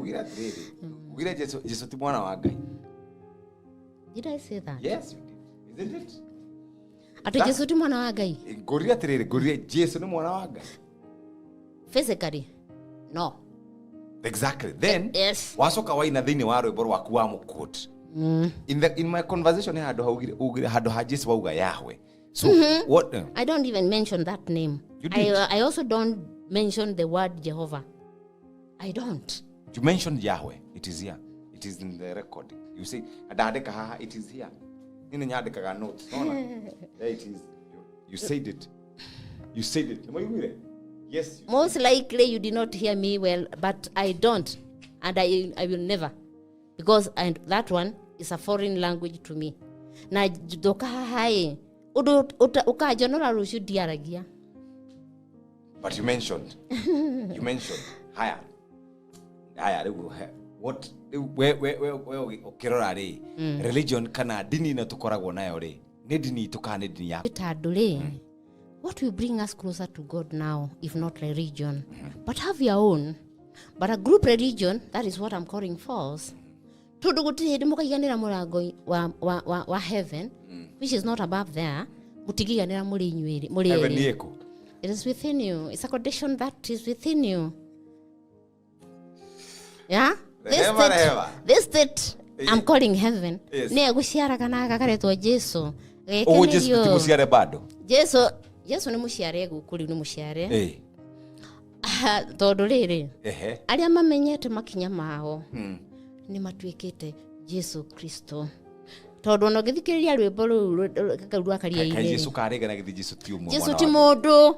ugira atiriri ugira Jesu ti mwana wa Ngai. Did I say that? Yes, you did. Isn't it? Ati Jesu ti mwana wa Ngai. Ngorira atiriri ngorira Jesu ni mwana wa Ngai. Physically. No. Exactly. Then yes. Wasoka waina thini wa rwimbo rwaku wa mukut. In my conversation hado haugire hado hajisi wauga Yahweh. So what I don't even mention that name. You did. I also don't mention the word Jehovah. I don't. You mentioned Yahweh. It is here. It is in the record. You say adadeka haha, it is here. Nini nyadeka ga notes. There it is. You said it. You said it. Yes. Most likely you did not hear me well, but I don't, and I will never, because that one is a foreign language to me. Na doka hai uka jonora rushu diaragia. But you mentioned higher. What where okirora ri religion kana dini na tukoragwo nayo ri ni dini tukane dini ya tadule. What will bring us closer to God now, if not religion? But have your own. But a group religion, that is what I'm calling false. Wa heaven, which is not above there. Heaven it is within you. It's a condition that is within you. Yeah? This state I'm calling heaven. Yes. Jesu ni mushiare gukuri ni mushiare. Tondu riri. Aria mamenyete makinya mao. Ni matuikite Jesu Kristo. Tondu no githikiriria rwimbo rwa karia ine. Jesu karega na githi Jesu ti umwe. Jesu ti mundu.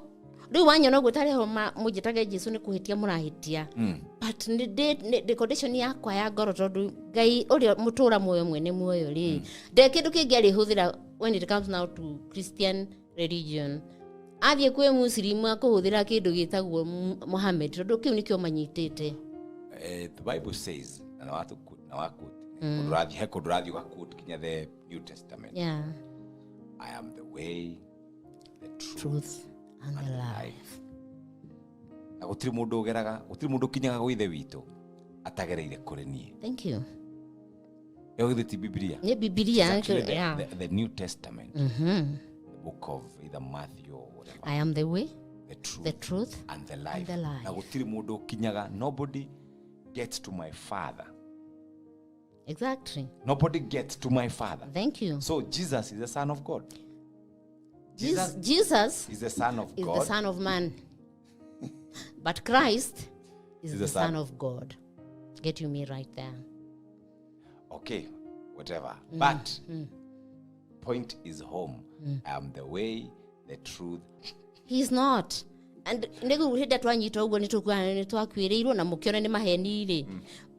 Riu wanyona gutari ho mujitage Jesu ni kuhitia murahitia. But the condition yakwa ya ngoro tondu Ngai uri mutura moyo mwene moyo ri. De kindu kingi ari huthira when it comes now to Christian religion. Athie kwe muslimu akuhuthira kindu gitagwo Muhammad tondu kiu nikio manyitite. The Bible says na watu kudradhi ukakut kinya the New Testament. Yeah. I am the way, the truth and the life. Na gutiri mundu ugeraga, gutiri mundu kinyaga gwithe witu atagereire kuri nie. Thank you. Yo the Biblia. Ye Biblia, the New Testament. The book of either Matthew or whatever. I am the way, the truth and the life. Na gutiri mundu kinyaga, nobody gets to my Father. Exactly. Nobody gets to my Father. Thank you. So Jesus is the Son of God. Jesus is the Son of God. Is the Son of man. But Christ is the Son of God. Get you me right there. Okay, whatever. But point is home. I am the way, the truth. He's not. And nego hida twanyita ugo nitwakwiriirwo na mukiona ni maheni ri.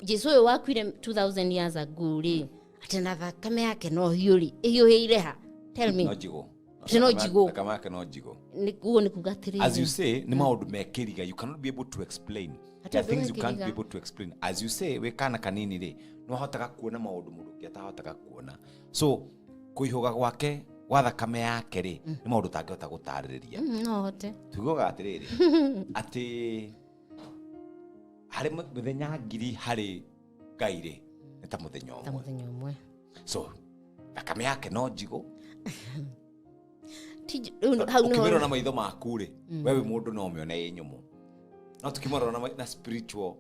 Jesu uyu wakwire 2000 years ago ri. Atena thakame yake no hiuri. Ihiuhire ha. Tell me. No jigo. No jigo. Thakame yake no jigo. Nikuo nikugatiri. As you say, ni maundu mekiriga. You cannot be able to explain. There are things you can't be able to explain. As you say, we kana kanini ri. No hotaga kuona maundu mundu kiata hotaga kuona. So, kuihoga gwake wa thakame yake ri ni maundu tangihota gutariria. No hote. Tugoga atiriri. Ati hari muthenya ngiri hari Ngai ri ni ta muthenya umwe. So, thakame yake no jigo. Ukimero na maitho maku ri wewe mundu no umione inyumu. No tukimoro na spiritual.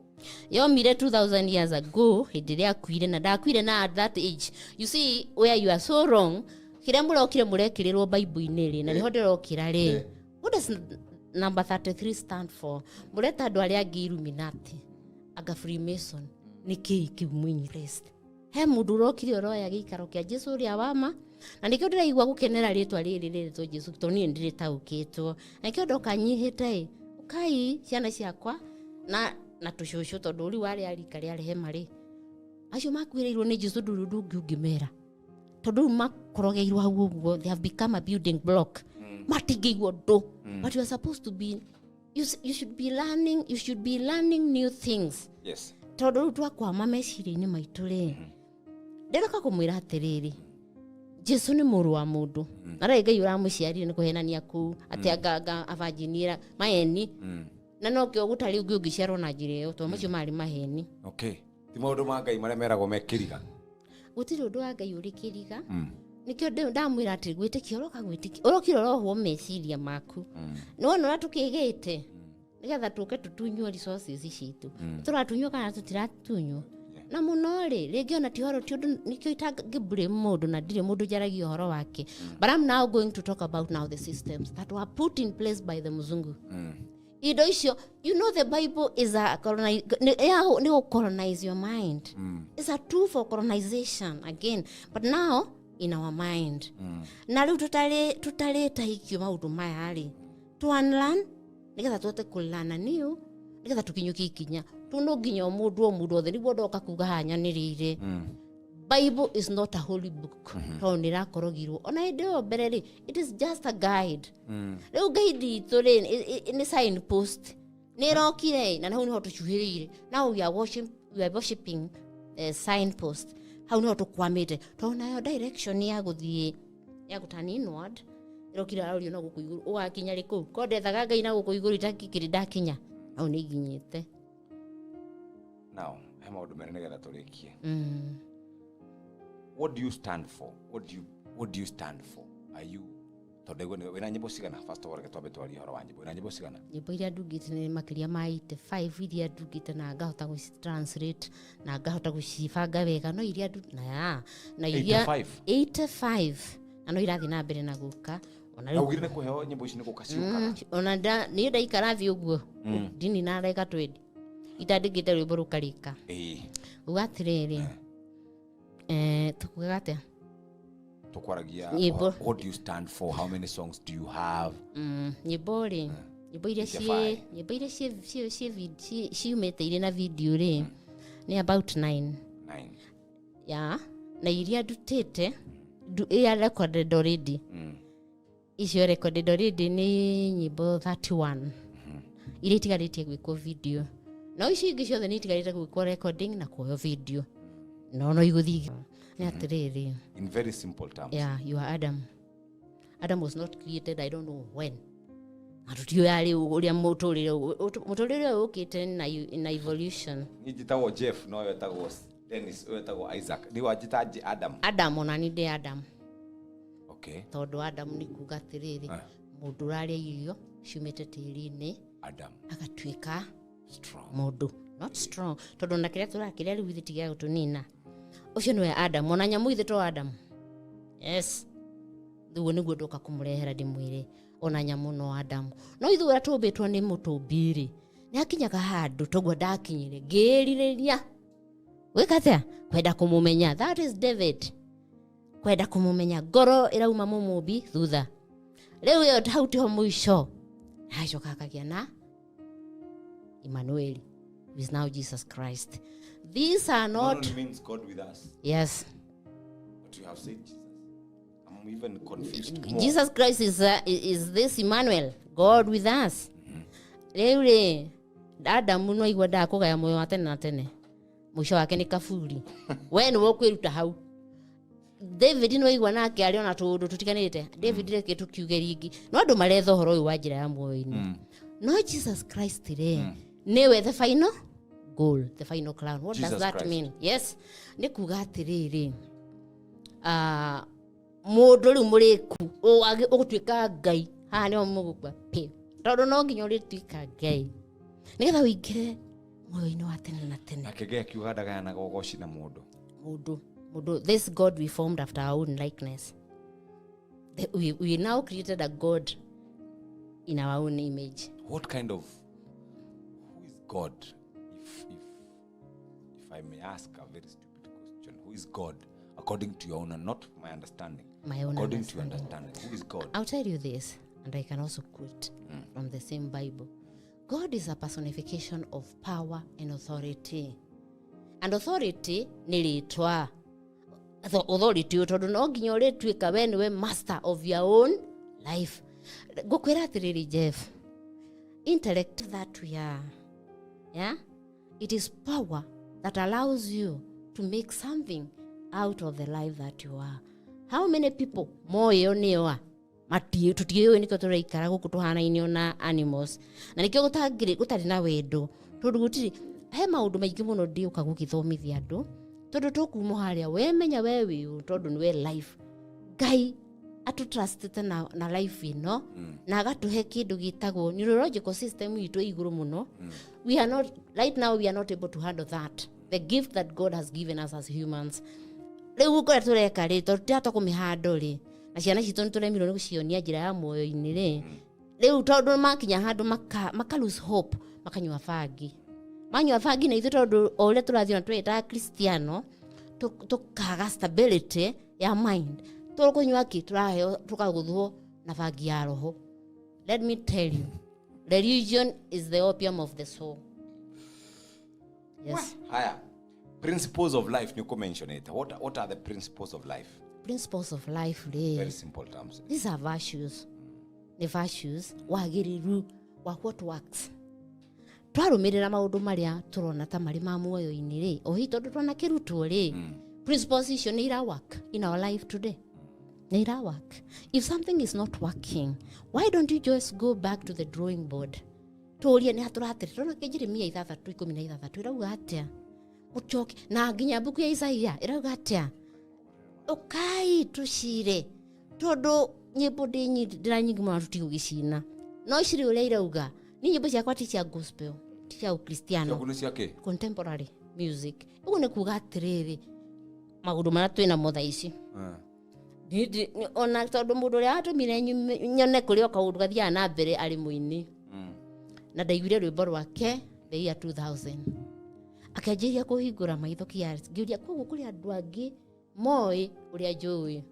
Yo mire 2000 years ago hidiria kwire na dakwire na at that age. You see where you are so wrong. Kire murekire murekirirwo Bible iniri na niho ndirokira ri. What does number 33 stand for? Mureta andu aria angi Illuminati, aga Freemason, niki kimwinyi list. He mundu urokire oroya gikaro kia Jesu ria wama. Na nikio ndiraigwa gukenera ritwa riri to Jesu to ni ndiritaukitwo. Na nikio ndoka nyihite ukai ciana ciakwa na tushushu tondu uri wari arika ria rehema ri. Acio makwirirwo ni Jesu nduru ngimera. Tondu makorogeirwo hau uguo, they have become a building block. Matigigwo do. But you are supposed to be you should be learning new things. Yes. Tondu twakwa mamecirini maitu ri. Ndireka kumwira atiriri. Jesu ni muru wa mundu. Nara Ngai uramuciarire ni kuhenania ku ati anga avajinira maeni. na no kio gutari ungi ungiciarwo na njira iyo to macio mari maheni. Okay, ti maundu ma Ngai maria meragwo mekiriga. Gutiri undu wa Ngai uri kiriga. Nikio ndamwira ati gwitikia uroka gwitikia urokira roho meciria maku. No no tukigite nigetha tuke tutunywo resources citu turatunywo kana tutiratunywo na muno ringi ona ti horo ti undu nikio itagiblame mundu na ndire mundu jaragia horo wake. But I'm now going to talk about now the systems that were put in place by the muzungu. Ido icio, you know, the Bible is a colonize your mind. It's a tool for colonization again, but now in our mind. Na riu tutale tahikio maundu maya ri to unlearn nigetha tuote kulana niu nigetha tukinyuki ikinya tuno nginya mundu othe niguo ndoka kuga hanyanirire. Bible is not a holy book. To nirakorogirwo ona inde mbere ri, it is just a guide. Riu guide itu ri ni sign post nirokire na hau niho tuchuhirire. Now we are worshiping sign post. Hau niho tukwamite to nayo direction ya guthie ya gutani inward irokira ario na guku iguru ugakinya riku ko ndethaga Ngai na guku iguru itakikiri ndakinya au ni ginyite. Now he maundu mere nigetha turikie. What do you stand for? What do you stand for? Are you tondego ni wena nyimbo cigana first of all getwambe twari horo wa nyimbo. Wena nyimbo cigana? Nyimbo iria ndungite ni makiria ma 85 iria ndungite na ngahota gu translate na ngahota gucibanga wega no iria na iria 85 ano irathi na mbere na guka ona riu ugire kuheo nyimbo ici ni guka ciuka ona ni ndaikara thi uguo dini na reka twendi itandikite rwimbo rukarika ugatiriri tukuga atia tukwaragia what do you stand for, how many songs do you have? Nyimbo ri nyimbo iria ciumite iri na video ri ni about 9 ya na iria ndutite ya recorded already. Icio recorded already ni nyimbo 31 iria itigarĩtie gwĩkwo video no icio ingĩ ciothe nĩ itigarĩte gwĩkwo recording na kuoyo video no igũthiĩ ni atiriri. In very simple terms, yeah, you are Adam was not created I don't know when atutio yari uria mutorire ukite na evolution. Ni jitawo Jeff no wetagwo Dennis wetagwo Isaac ni wajitaje Adam ona ni de Adam. Okay, tondu Adam ni kuga atiriri mundu raria irio ciumite tiri-ini Adam agatuika strong mundu not strong tondu na kiria turakiria riu thitigia gutunina ucio niwe Adam ona nyamu ithe to Adam. Yes, thuo niguo ndoka kumurehera ndimwire ona nyamu no Adam no ithu ura tumbitwo ni mutumbiri ni akinyaga handu togwa ndakinyire ngiririria wikatia kwenda kumumenya. That is David, kwenda kumumenya ngoro irauma mumumbi thutha riu yo hauti ho muisho hacoka akagia na Emmanuel, who is now Jesus Christ. These are not means God with us. Yes, but you have said Jesus. I'm even confused more. Jesus Christ is this Emmanuel, God with us. Leure Adam no igwa ndakugaya moyo wa tene na tene mwisho wake ni kaburi. We ni wokwiruta hau. David no igwa nake ari ona tundu tutikanite. David reke tukiuge ringi no andu maretha horo uyu wa njira ya moyo-ini. No Jesus Christ niwe the final goal, the final crown. What Jesus does that Christ mean? Yes, ni kuga atiriri mundu riu muriku ugutwika Ngai ha ni omugukwa pe tondu no nginya urituika Ngai nigetha uingire moyo-ini wa tene na tene. Akigea kiuga ndagayana gogoci na mundu this God we formed after our own likeness. We now created a God in our own image. What kind of who is God? If I may ask a very stupid question, who is God according to your own and not my understanding? My own according to your understanding, who is God? I'll tell you this, and I can also quote from the same Bible. God is a personification of power and authority. And authority ni ritwa. Authority tondu no nginya urituika we niwe master of your own life. Gukwira atiriri Jeff, intellect that we are, yeah, it is power that allows you to make something out of the life that you are. How many people moyo niwa mati tutiwe niko turaikara guku tuhana-inio na animals na nikio gutari na wendo tondu gutiri he maundu maingi muno ndiuka gugithomithia andu tondu tukuuma haria we menya we wiu tondu niwe life Ngai atutrustite na life ino na agatuhe kindu gitagwo neurological system itu iguru muno. We are not right now, we are not able to handle that, the gift that God has given us as humans. Riu ukora tureka ri tutata kumihando ri na ciana citu nituremirwo ni gucionia njira ya muoyo-ini ri riu tondu makinya handu maka lose hope makanywa fangi na ithu tondu o uria turathiona twita Kristiano tukaga stability ya mind tukunywa ki turaheo tukaguthwo na fangi ya roho. Let me tell you, religion is the opium of the soul. Yes. Haya, principles of life you mention it. What are the principles of life? Principles of life, very simple terms. These are virtues. The virtues wagiriru wa what works. Twarumirira maundu maria turona ta mari ma muoyo-ini ri o hito twana kirutwo ri principles icio ni ira work in our life today. Ni ira work. If something is not working, why don't you just go back to the drawing board? Turia ni haturatiri tona ke Jeremia 3:16 irauga atia uchoke na nginya buku ya Isaia irauga atia ukai tucire tondu nyimbo ndira nyingi muno tutigugicina no iciri uria irauga ni nyimbo ciakwa ti cia gospel ti cia Ukristiano contemporary music ugu ni kuga atiriri magundu maria twina motha ici ona tondu mundu uria atumire nyone kuria kaundu gathia na mbere ari muini na ndaiguire rwimbo rwake the year 2000 akajiria kuhingura maitho kiasi ngiuria koguo kuri andu angi moi uria njui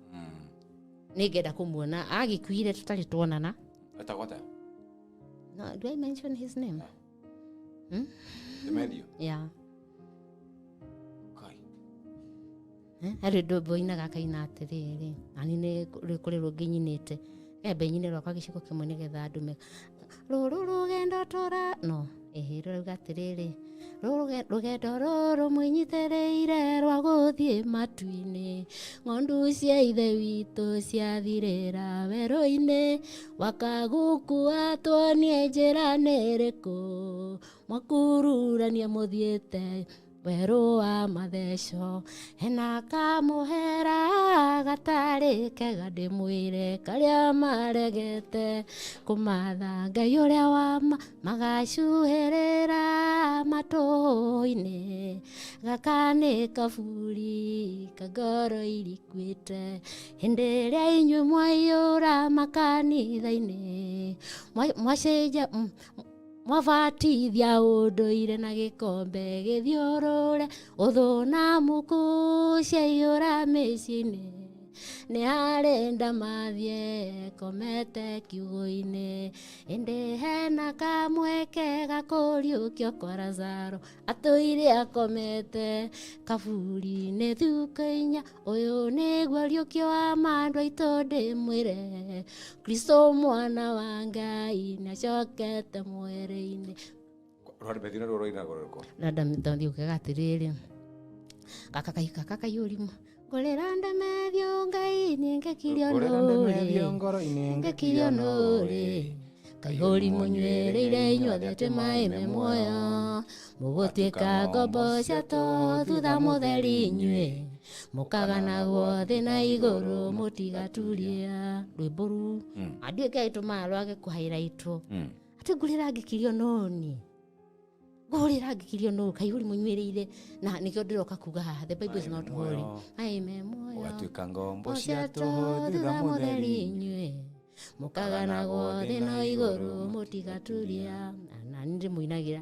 ningenda kumuona agikuire tutari tuonana atagwata. No, do I mention his name? The medio. Yeah. Okay. Dobo ina gakaina atiriri ani ni kuri ruginyinite ebe nyine rwakwa giciko kimwe nigetha andu ruru rugendo tora no ruga atiriri rugendo ruru mwinyitereire rwa guthie matu-ini ng'ondu cia ithe witũ ciathirĩra werũ-inĩ wakagukua tuonie njĩra nĩ ĩrĩkũ mwakururania mũthiĩte werũ wa matheco hena kamũhera gatarĩ kega ndĩmwĩre karĩa maregete kũmatha Ngai ũrĩa wa magacuhĩrĩra matũ-inĩ gaka nĩ kaburi kangoro irikuĩte hĩndĩ ĩrĩa inyuĩ mwaiyũra makanitha-inĩ mwacenja mwabatithia ũndũire na gĩkombe gĩthiũrũre ũthũ na mũku ciaiyũra mĩciĩ-inĩ nĩ arenda mathiĩ komete kiugo-inĩ ĩndĩ hena kamweke gakũriũkio kwa Lazaro atũire akomete kaburi-inĩ thuka-inya ũyũ nĩguo riũkio wa mandũ aitũ ndĩmwĩre Kristo mwana wa Ngai nĩacokete mwĩrĩ-inĩ. Rwambethina rũroina rũrĩkũ? Ndathiũkaga atĩrĩrĩ gaka kaiyũrimo ngorera ndemethio Ngai nĩngekirio nũrĩ kaihũri mũnyuĩrĩire inyuothe maĩ me muoyo mũgũtuĩka ngombo cia tũ thutha mũtheri inyuĩ mũkaganagwo thĩ na igũrũ mũtigaturia rwĩmbo rũu anduĩke itũmaga rwage kũhairaitwo atĩ ngũrĩra ngĩkirio nũni ngũrĩra ngĩkirio nũ kaihũri mũnyuĩrĩire na nĩkĩo ndĩroka kuga haha the Bible is not holy maĩ me muoyo ũgatuĩka ngombo cia tũ thutha mũtheri inyuĩ mũkaganagwo thĩ na igũrũ mũtigaturia na nĩ ndĩmũinagĩra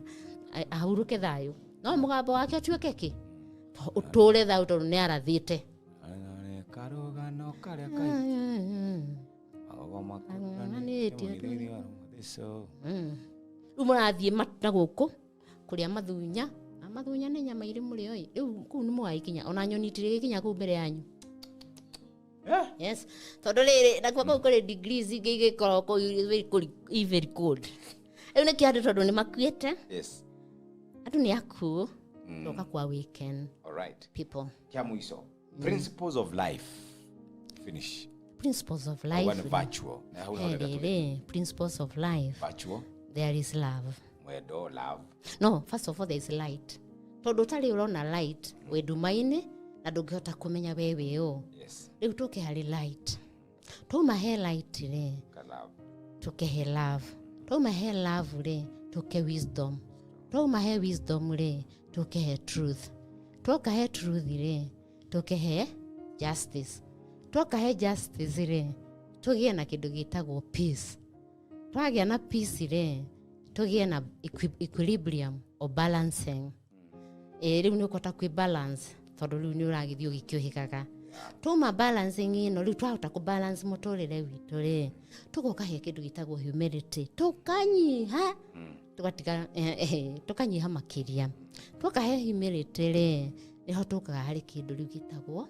ahurũke thayũ no mũgambo wake ũtuĩke kĩ ũtũre thayũ tondũ nĩ arathĩte karũgano karĩa rĩu mũrathiĩ na gũkũ kũrĩa mathunya nĩ nyama irĩ mũrĩo rĩu kũu nĩ mũgaikinya ona nyoni itirĩgĩkinya kũu mbere yanyu. Yes, tondu riri na kwa kuri degrees igĩkorwo kũ very cold rĩu nĩ kĩandũ tondu nĩ makuĩte. Yes, andũ nĩ akuũ ndoka kwa weekend. All right, people kia mwiso principles of life finish. principles of life. One virtual. Principles of life. Virtual. There is love. Wedo love. No, first of all there is light. Tondu tari urona light wedumaine na ndungihota kumenya wewe o. Yes. Riu tuke hari light. Tuma he light re. Love. Tuke he love. Tuma he love re. Tuke wisdom. Tuma he wisdom re. Tuke he truth. Toka he truth re. Tuke he justice. Toka he justice re. Tugie na kindu gitagwo peace. Twagia na peace re. Tugie na equilibrium or balancing. Riu ni ukota kwi balance tondu riu ni uragithio gikiohikaga. Tuma balancing ino riu twahota ku balance muturire witu ri tugoka he kindu gitagwo humility tukanyiha tukanyiha makiria tuka he humility ri niho tukaga hari kindu riu gitagwo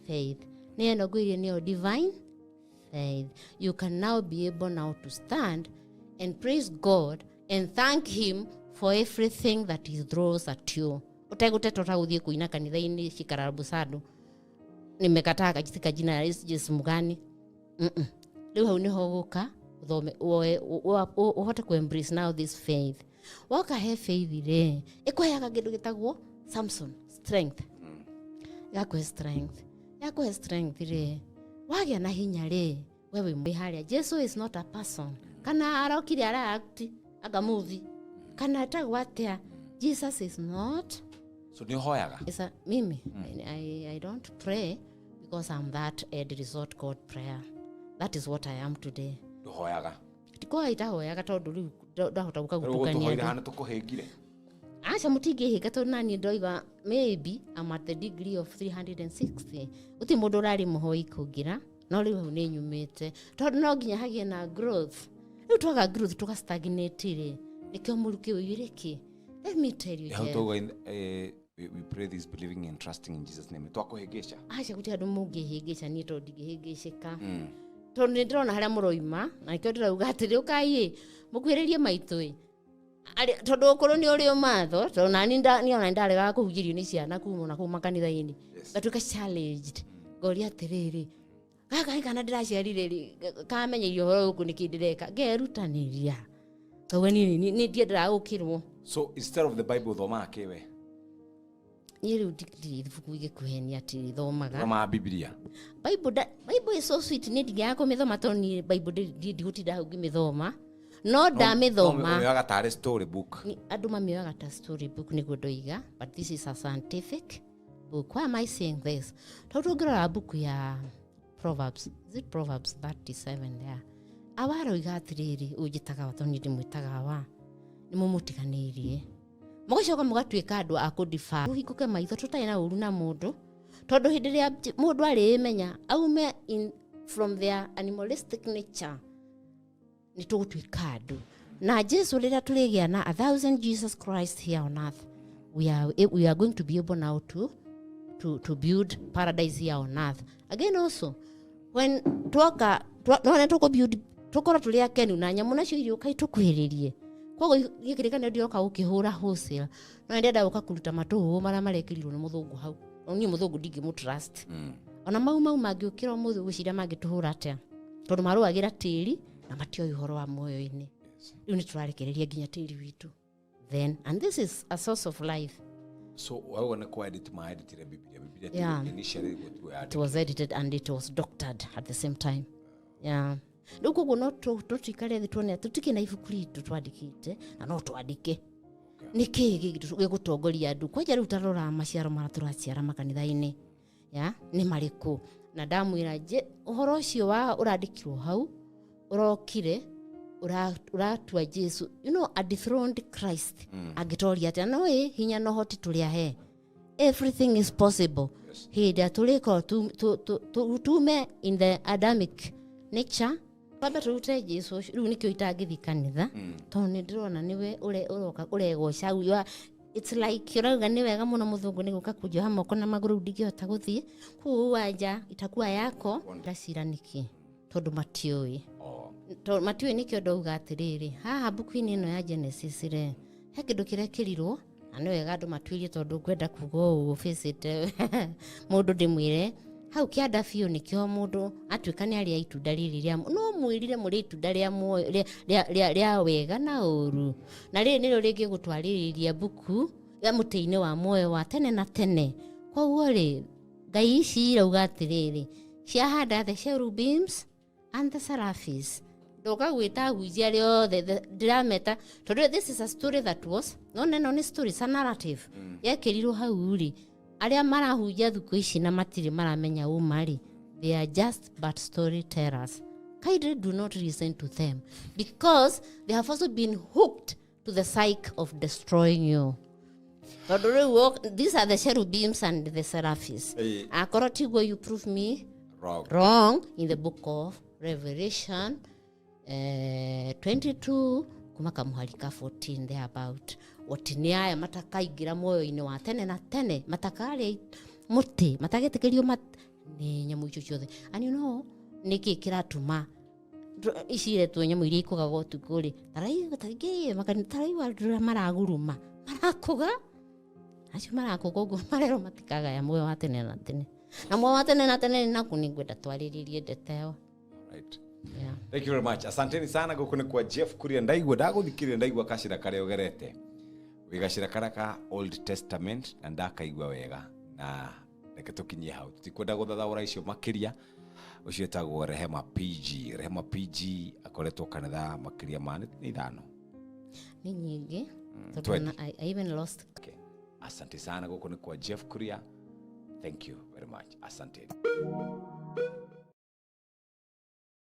faith ni eno gwirie ni divine faith. You can now be able now to stand and praise God and thank him for everything that he throws at you. Uteguteta utaguthie kuina kanitha-ini Shikarabu Sadu nimekataa katika jina la Yesu mugani. Riu hau niho guka uthome uhote ku embrace now this faith. Waka he faith re ikoyaga kindu gitagwo Samson strength. Yako strength re wagia na hinya re wewe mwiharia. Jesus is not a person kana arokiri ara act aga movie kana atagwatia. Jesus is not. So ni hoyaga Isa mimi I don't pray because I'm that resort God prayer. That is what I am today. Do hoyaga tiko itahoyaga tondu riu ndahota guka gutukania gutukania hana tukuhengire acha mutingi higa tondu nani ndoiga maybe I'm at the degree of 360 uti mundu rari muhoi kugira no riu ni nyumite tondu no nginya hagie na growth. Riu twaga growth tuka stagnate ri nikio muruki uyiriki. Let me tell you here. We pray this believing and trusting in Jesus name. Twakuhegesha acha kuti andu mungihegesha ni tondu ngihegesheka tondu ni ndrona haria muroima na nikio ndirauga atiri ukai mukwiririe maitui tondu ukuru ni uri umatho tondu nani niona ndarega kuhujirio ni ciana kuma na kuma kanitha-ini gatuka challenged ngoria atiriri gaka kana ndiraciarire ri kamenyerio horo uku nikindireka ngerutaniria kawe ni ndiendera gukirwo. So instead of the Bible thoma kewe Yeri udikiri ifuku igikuhenia ati thomaga kama Biblia. Bible is so sweet ni ndigako mithoma toni Bible ndigutida ngimithoma no ndamithoma oyaga tare story book ni andu mamioyaga ta story book ni gudoiga but this is a scientific book. Why am I saying this? Tautugira book ya Proverbs. Is it Proverbs 37 there? Awaro igatiriri ujitaga watoni ndimwitaga wa ni mumutiganirie mugacoka mugatuika andu akudifa uhikuke maitho tutaina uru na mundu tondu hindi ria mundu ari menya aume from their animalistic nature ni tugutuika andu na Jesu rira turigia na 1000 Jesus Christ here on earth we are going to be able now to build paradise here on earth again. Also when twoka no to build tukora tulia kenu na nyamu nacio irio kai tukwiririe kogo gikirikana ndio ka ukihura wholesale no ndenda uka kuruta matu mara marekirirwo ni muthungu hau ni muthungu ndingi mu trust ona mau mangiukira muthu gucira mangituhura atia tondu maruagira tiri na matio ihoro wa moyo-ini riu ni turarekereria nginya tiri witu then and this is a source of life. So wewe na kwa edit ma edit ile Biblia yeah. Initially it was edited and it was doctored at the same time. Yeah. Nuko no tutikare thitone tutike na ibuku ritu twandikite na no twandike niki gigutongoria andu kwaja riu tarora maciaro mara turaciara makanitha-ini ya ni mariku na ndamwira je uhoro ucio wa urandikirwo hau urokire uratua Jesu a dethroned Christ agitoria ati no hinya no hoti tulia he everything is possible. Yes. Hida tuliko tume in the Adamic nature baba turute Jesu riu nikio itagithi kanitha tondu ni ndirona niwe uroka uregoca uya it's like urauga ni wega muno muthungu ni guka kujoha moko na maguru ndingihota guthie ku wanja itakuwa yako ndacira niki tondu matioi to matioi nikio ndauga atiriri haha buku-ini ino ya Genesis re he kindu kirekirirwo na ni wega andu matuirie tondu ngwenda kuga uu facete mundu ndimwire hau kĩanda biũ nĩkĩo mũndũ atuĩka nĩ arĩa itunda rĩrĩ rĩa no mwĩrire mũrĩ itunda rĩa wega na ũru na rĩrĩ nĩrĩo rĩngĩgũtwarĩrĩria buku ya mũtĩ-inĩ wa muoyo wa tene na tene koguo rĩ Ngai ici irauga atĩrĩrĩ ciahanda the cherubims and the seraphims ndoka gwĩta hujia rĩothe ndirameta tondũ this is a story that was no nĩ story a narrative yekĩrirwo hau rĩ arĩa marahujia thukũ ici na matirĩ maramenya ũmarĩ they are just but storytellers. Kindly do not listen to them because they have also been hooked to the cycle of destroying you. These are the cherubims and the seraphims. Akorwo tiguo you prove me wrong in the book of Revelation 22 kuma kamuharika 14 there about otini aya matakaingira moyo-inĩ wa tene na tene matakarĩ mũtĩ matagetĩkĩrio nĩ nyamũ icio ciothe and you know nĩkĩ kĩratũma iciretwo nyamũ iria ikũgaga ũtukũ rĩ taraiwa maraguruma marakũga acio marakũga ũguo marero matikagaya muoyo wa tene na tene na muoyo wa tene na tene naku nĩ ngwenda twarĩrĩrie ndeteo. Right. Yeah. Thank you very much. Asanteni sana gũkũ nĩ kwa Jeff Kuria ndaigua ndagũthikĩrĩria ndaigua kacira karĩa ũgerete wigacira karaka Old Testament na ndakaigua wega na reke tũkinyie hau tutikwenda gũthathaũra icio makĩria ũcio etagwo Rehema PG akoretwo kanitha makĩria ma ithano nĩ nyingĩ I even lost. Okay. Asante sana gũkũ nĩ kwa Jeff Kuria. Thank you very much. Asante.